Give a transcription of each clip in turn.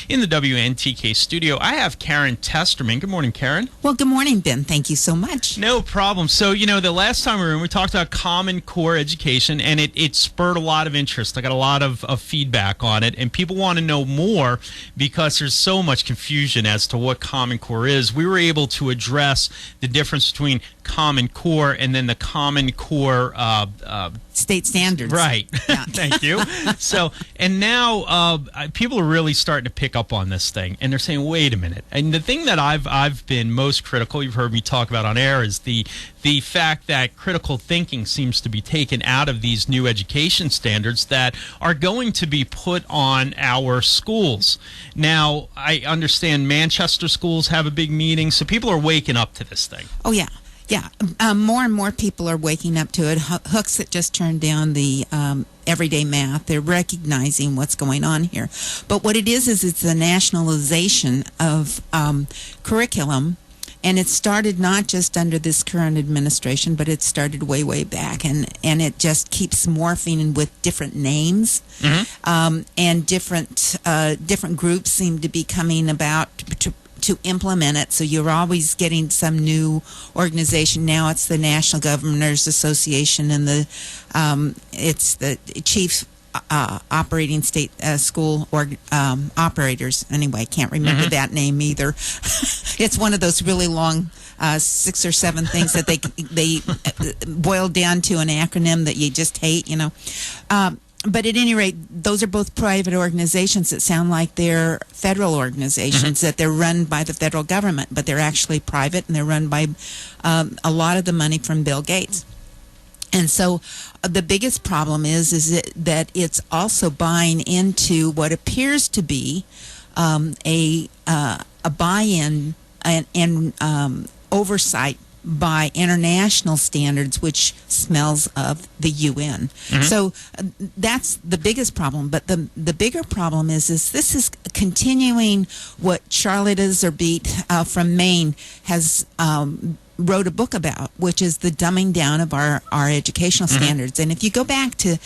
in the WNTK studio, I have Karen Testerman. Good morning, Karen. Well, good morning, Ben. Thank you so much. No problem. So, the last time we talked about Common Core education, and it spurred a lot of interest. I got a lot of feedback on it, and people want to know more because there's so much confusion as to what Common Core is. We were able to address the difference between Common Core and then the Common Core state standards. Right. Yeah. Thank you. So, and now people are really starting to pick up on this thing, and they're saying, wait a minute. And the thing that I've been most critical, you've heard me talk about on air, is the fact that critical thinking seems to be taken out of these new education standards that are going to be put on our schools. Now, I understand Manchester schools have a big meeting, so people are waking up to this thing. Oh, yeah. Yeah, more and more people are waking up to it. Hooks that just turned down the everyday math, they're recognizing what's going on here. But what it is it's the nationalization of curriculum, and it started not just under this current administration, but it started way, way back, and it just keeps morphing with different names, and different groups seem to be coming about to implement it. So you're always getting some new organization. Now it's the National Governors Association, and it's the Chief Operating State School Operators. Anyway, I can't remember that name either. It's one of those really long 6 or 7 things that they boil down to an acronym that you just hate, But at any rate, those are both private organizations that sound like they're federal organizations, that they're run by the federal government, but they're actually private, and they're run by a lot of the money from Bill Gates. And so the biggest problem is that it's also buying into what appears to be a buy-in and oversight by international standards, which smells of the UN. So that's the biggest problem. But the bigger problem is this is continuing what Charlotte Iserbyt from Maine has wrote a book about, which is the dumbing down of our educational standards. And if you go back to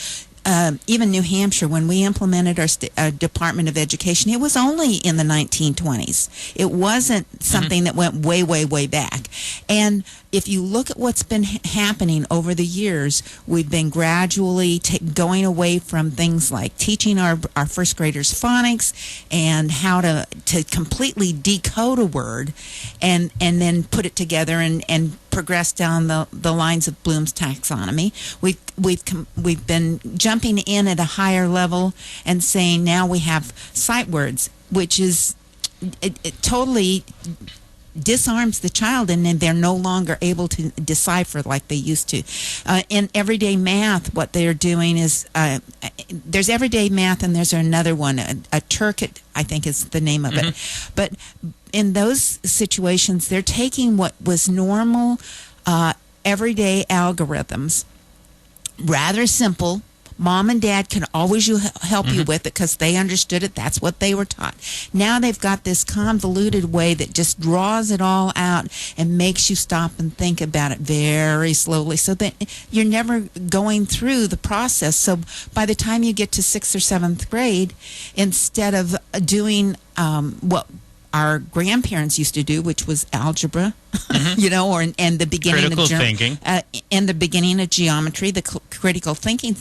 even New Hampshire, when we implemented our Department of Education, it was only in the 1920s. It wasn't something that went way, way, way back. And if you look at what's been happening over the years, we've been gradually going away from things like teaching our first graders phonics and how to completely decode a word and then put it together and progress down the lines of Bloom's taxonomy. We've been jumping in at a higher level and saying now we have sight words, which is it totally disarms the child, and then they're no longer able to decipher like they used to. In everyday math, what they're doing is there's everyday math, and there's another one, a Turkit, I think is the name of it. But in those situations, they're taking what was normal everyday algorithms, rather simple. Mom and Dad can always help you with it because they understood it. That's what they were taught. Now they've got this convoluted way that just draws it all out and makes you stop and think about it very slowly, so that you're never going through the process. So by the time you get to 6th or 7th grade, instead of doing what our grandparents used to do, which was algebra, and the beginning critical of thinking, and the beginning of geometry, the critical thinking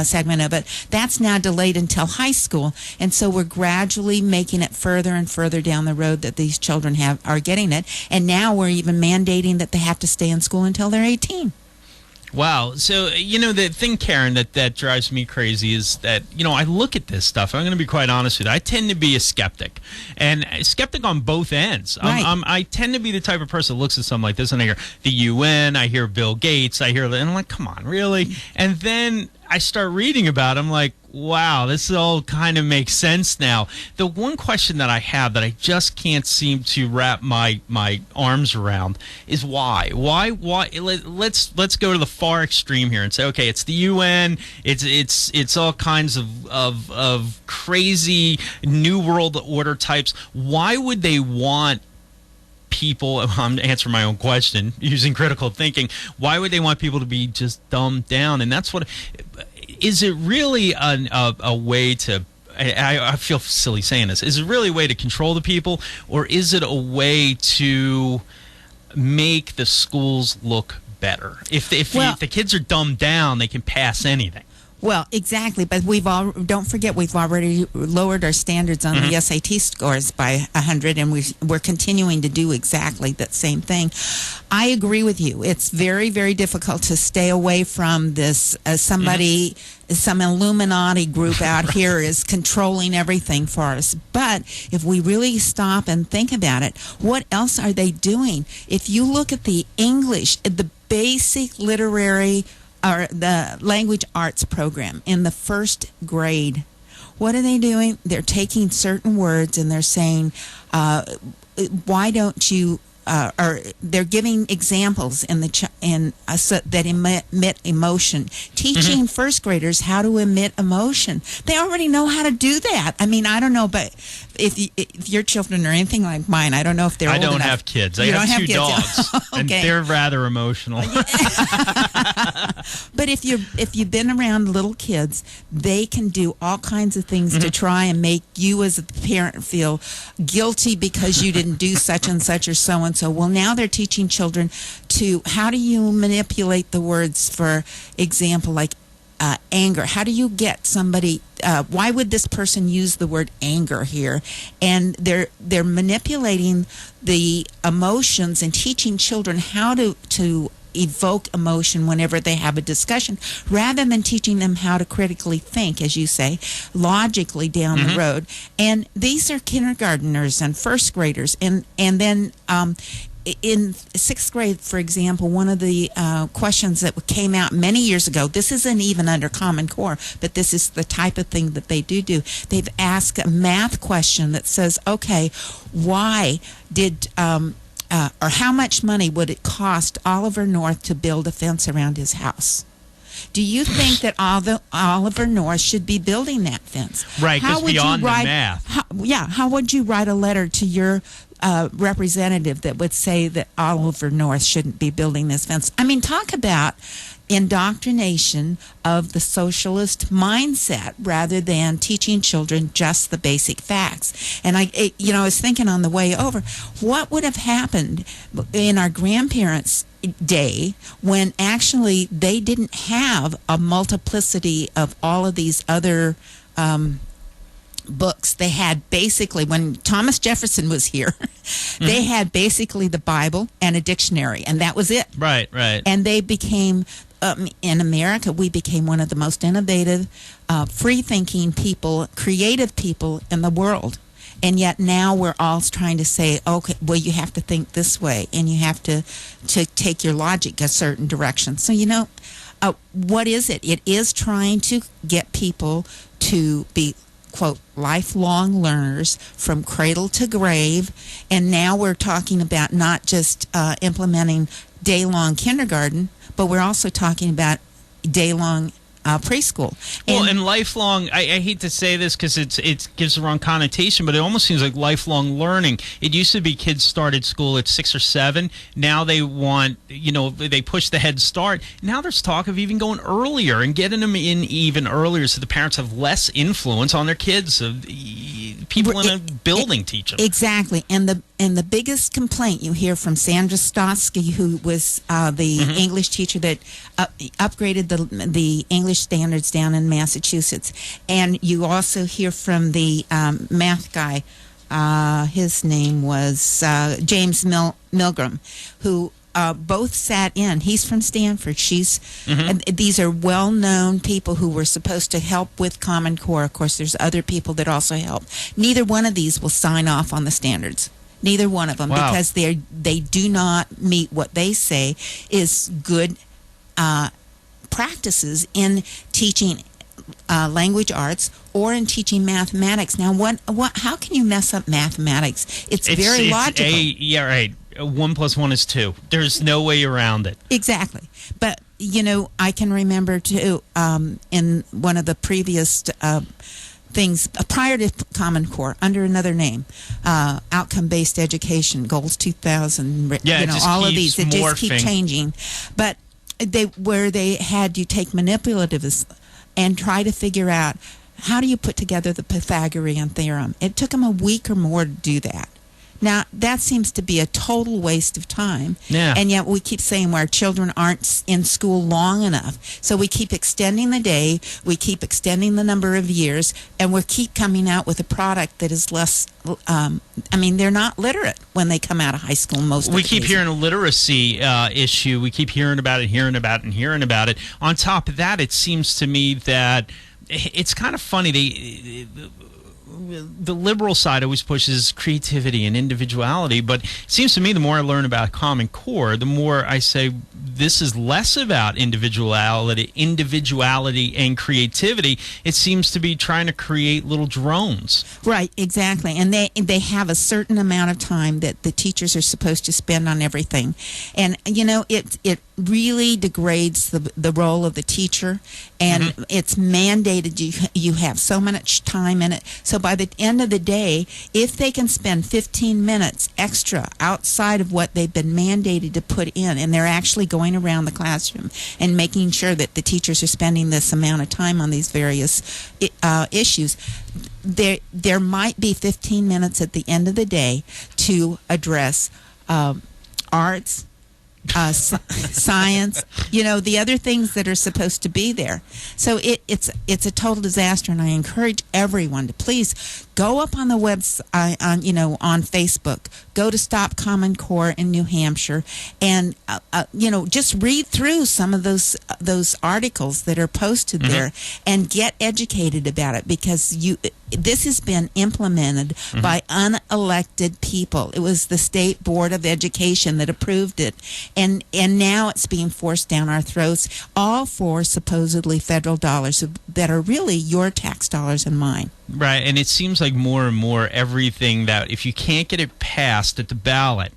segment of it, that's now delayed until high school, and so we're gradually making it further and further down the road that these children are getting it, and now we're even mandating that they have to stay in school until they're 18. Wow. So, the thing, Karen, that drives me crazy is that, I look at this stuff. I'm going to be quite honest with you. I tend to be a skeptic, and a skeptic on both ends. Right. I tend to be the type of person that looks at something like this, and I hear the UN, I hear Bill Gates, and I'm like, come on, really? And then I start reading about it. I'm like, wow, this all kind of makes sense now. The one question that I have that I just can't seem to wrap my arms around is why? Why? Let's go to the far extreme here and say, okay, it's the UN, it's all kinds of crazy new world order types. Why would they want people, I'm answering my own question using critical thinking, why would they want people to be just dumbed down? And that's what, is it really a way to I feel silly saying this, is it really a way to control the people, or is it a way to make the schools look better? If the kids are dumbed down, they can pass anything. Well, exactly, but don't forget we've already lowered our standards on the SAT scores by 100, and we're continuing to do exactly that same thing. I agree with you. It's very, very difficult to stay away from this. Some Illuminati group out here is controlling everything for us. But if we really stop and think about it, what else are they doing? If you look at the English, the basic literary or the language arts program in the first grade, what are they doing? They're taking certain words and they're saying, why don't you, or they're giving examples in that emit emotion, teaching first graders how to emit emotion. They already know how to do that. I mean, I don't know, but if your children are anything like mine, I don't know if they're I old don't enough. have kids. I have two dogs, and they're rather emotional. But if you've been around little kids, they can do all kinds of things to try and make you as a parent feel guilty because you didn't do such and such or so and so. Well, now they're teaching children to how do you manipulate the words, for example, like anger. How do you get somebody? Why would this person use the word anger here? And they're manipulating the emotions and teaching children how to evoke emotion whenever they have a discussion, rather than teaching them how to critically think, as you say, logically down the road. And these are kindergartners and first graders, and then in sixth grade, for example, one of the questions that came out many years ago, this isn't even under Common Core, but this is the type of thing that they do. They've asked a math question that says, okay, why did or how much money would it cost Oliver North to build a fence around his house? Do you think that Oliver North should be building that fence? Right, because beyond the math. How would you write a letter to your representative that would say that Oliver North shouldn't be building this fence? I mean, talk about indoctrination of the socialist mindset rather than teaching children just the basic facts. And I was thinking on the way over, what would have happened in our grandparents' day when actually they didn't have a multiplicity of all of these other books. They had basically, when Thomas Jefferson was here, they had basically the Bible and a dictionary, and that was it. Right. And they became, in America, we became one of the most innovative, free-thinking people, creative people in the world. And yet now we're all trying to say, okay, well, you have to think this way, and you have to take your logic a certain direction. So, what is it? It is trying to get people to be, quote, lifelong learners from cradle to grave. And now we're talking about not just implementing day-long kindergarten, but we're also talking about day-long preschool. And lifelong, I hate to say this because it gives the wrong connotation, but it almost seems like lifelong learning. It used to be kids started school at 6 or 7. Now they want, they push the Head Start. Now there's talk of even going earlier and getting them in even earlier so the parents have less influence on their kids. People in a building teach them. Exactly. And the biggest complaint you hear from Sandra Stotsky, who was the English teacher that upgraded the English standards down in Massachusetts, and you also hear from the math guy. His name was James Milgram, who both sat in. He's from Stanford. And these are well-known people who were supposed to help with Common Core. Of course, there's other people that also help. Neither one of these will sign off on the standards. Neither one of them, because they do not meet what they say is good practices in teaching language arts or in teaching mathematics. Now, how can you mess up mathematics? It's very logical. Yeah, right. 1 + 1 is 2. There's no way around it. Exactly. But, I can remember, too, in one of the previous things, prior to Common Core, under another name, outcome-based education, Goals 2000, all of these. They just keep changing. But they had you take manipulatives and try to figure out how do you put together the Pythagorean theorem? It took them a week or more to do that. Now, that seems to be a total waste of time. Yeah. And yet we keep saying our children aren't in school long enough. So we keep extending the day, we keep extending the number of years, and we keep coming out with a product that is less, they're not literate when they come out of high school most of the We keep cases. hearing a literacy issue. We keep hearing about it. On top of that, it seems to me that it's kind of funny. The liberal side always pushes creativity and individuality, but it seems to me the more I learn about Common Core, the more I say this is less about individuality and creativity. It seems to be trying to create little drones. Right, exactly. And they have a certain amount of time that the teachers are supposed to spend on everything. And, it really degrades the role of the teacher, and it's mandated you have so much time in it. So by the end of the day, if they can spend 15 minutes extra outside of what they've been mandated to put in, and they're actually going around the classroom and making sure that the teachers are spending this amount of time on these various issues, there might be 15 minutes at the end of the day to address arts, science, the other things that are supposed to be there. So it's a total disaster, and I encourage everyone to please go up on the website, on Facebook, go to Stop Common Core in New Hampshire, and just read through some of those articles that are posted there and get educated about it, because this has been implemented by unelected people. It was the State Board of Education that approved it, and now it's being forced down our throats, all for supposedly federal dollars that are really your tax dollars and mine. Right, and it seems like more and more everything that if you can't get it passed at the ballot,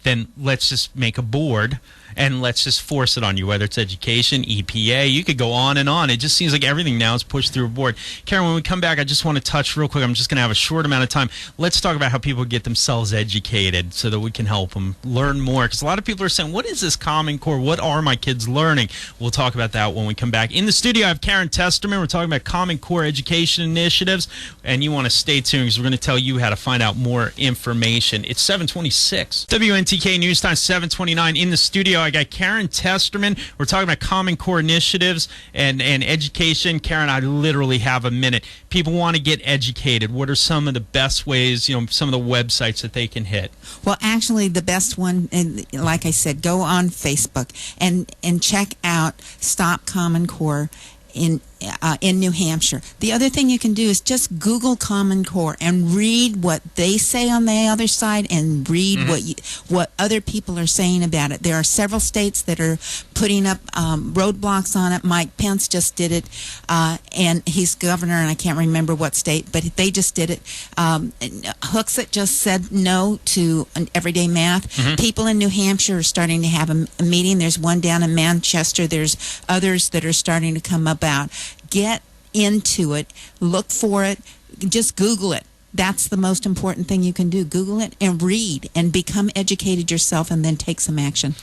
then let's just make a board and let's just force it on you, whether it's education, EPA. You could go on and on. It just seems like everything now is pushed through a board. Karen, when we come back, I just want to touch real quick. I'm just going to have a short amount of time. Let's talk about how people get themselves educated so that we can help them learn more. Because a lot of people are saying, what is this Common Core? What are my kids learning? We'll talk about that when we come back. In the studio, I have Karen Testerman. We're talking about Common Core education initiatives. And you want to stay tuned because we're going to tell you how to find out more information. It's 7:26. WNTK News Time, 7:29. In the studio, I got Karen Testerman. We're talking about Common Core initiatives and education. Karen, I literally have a minute. People want to get educated. What are some of the best ways, some of the websites that they can hit? Well, actually, the best one, and like I said, go on Facebook and check out Stop Common Core in New Hampshire. The other thing you can do is just Google Common Core and read what they say on the other side, and read what other people are saying about it. There are several states that are putting up roadblocks on it. Mike Pence just did it, and he's governor, and I can't remember what state, but they just did it. Hooksett just said no to everyday math. People in New Hampshire are starting to have a meeting. There's one down in Manchester. There's others that are starting to come about. Get into it, look for it, just Google it. That's the most important thing you can do. Google it and read and become educated yourself, and then take some action.